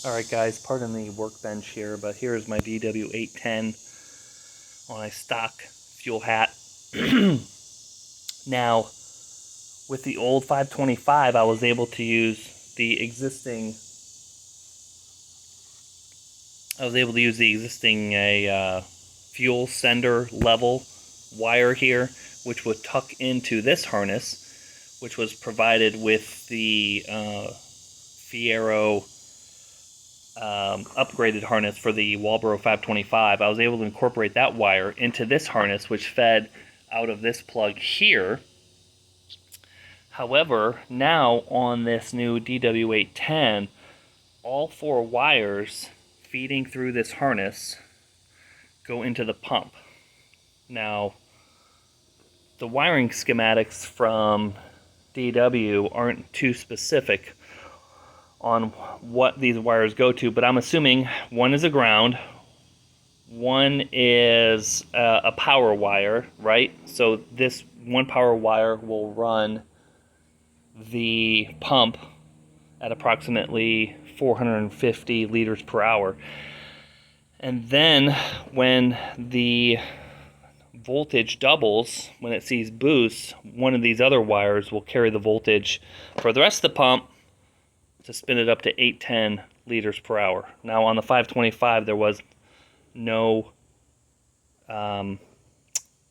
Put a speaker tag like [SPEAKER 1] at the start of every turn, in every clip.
[SPEAKER 1] Alright guys, pardon the workbench here, but here's my DW810 on a stock fuel hat. Now, with the old 525, I was able to use the existing fuel sender level wire here, which would tuck into this harness, which was provided with the Fiero upgraded harness for the Walbro 525. I was able to incorporate that wire into this harness, which fed out of this plug here. However, now on this new DW810, all four wires feeding through this harness go into the pump. Now, the wiring schematics from DW aren't too specific on what these wires go to, but I'm assuming one is a ground, one is a power wire, right? So this one power wire will run the pump at approximately 450 liters per hour. And then when the voltage doubles, when it sees boosts, one of these other wires will carry the voltage for the rest of the pump to spin it up to 810 liters per hour. Now on the 525 there was no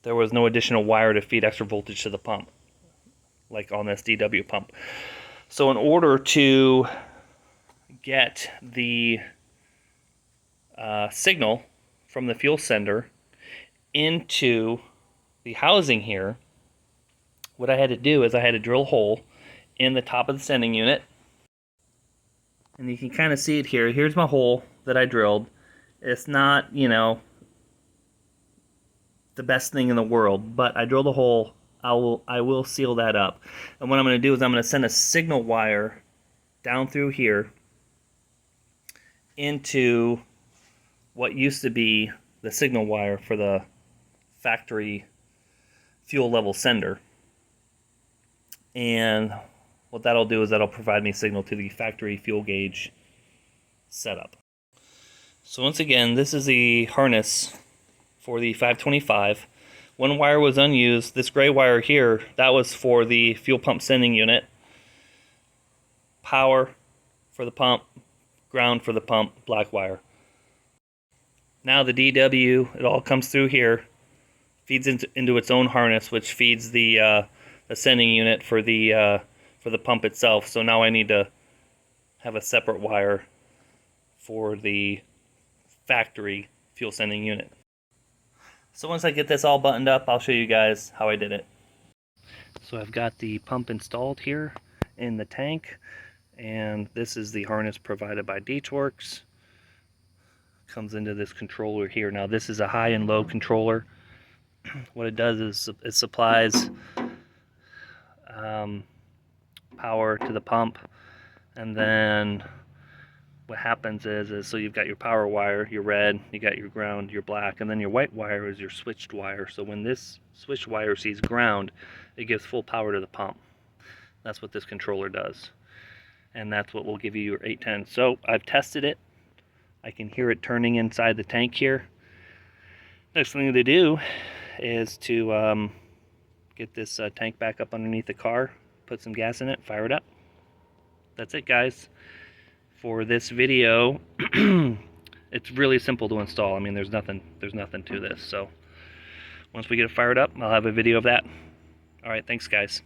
[SPEAKER 1] additional wire to feed extra voltage to the pump like on this DW pump. So in order to get the signal from the fuel sender into the housing here, what I had to do is I had to drill a hole in the top of the sending unit. And you can kind of see it here. Here's my hole that I drilled. It's not, you know, the best thing in the world, but I drilled a hole. I will seal that up. And what I'm going to do is I'm going to send a signal wire down through here into what used to be the signal wire for the factory fuel level sender. And what that'll do is that'll provide me signal to the factory fuel gauge setup. So once again, this is the harness for the 525. One wire was unused. This gray wire here, that was for the fuel pump sending unit. Power for the pump, ground for the pump, black wire. Now the DW, it all comes through here, feeds into its own harness, which feeds the sending unit for the pump itself. So now I need to have a separate wire for the factory fuel sending unit. So once I get this all buttoned up, I'll show you guys how I did it. So I've got the pump installed here in the tank, and this is the harness provided by Deatchwerks. Comes into this controller here. Now this is a high and low controller. What it does is it supplies power to the pump, and then what happens is so you've got your power wire, your red, you got your ground, your black, and then your white wire is your switched wire. So when this switched wire sees ground, it gives full power to the pump. That's what this controller does, and that's what will give you your 810. So I've tested it. I can hear it turning inside the tank here. Next thing to do is to get this tank back up underneath the car, put some gas in it, fire it up. That's it, guys. For this video, it's really simple to install. I mean, there's nothing to this. So once we get it fired up, I'll have a video of that. All right, thanks, guys.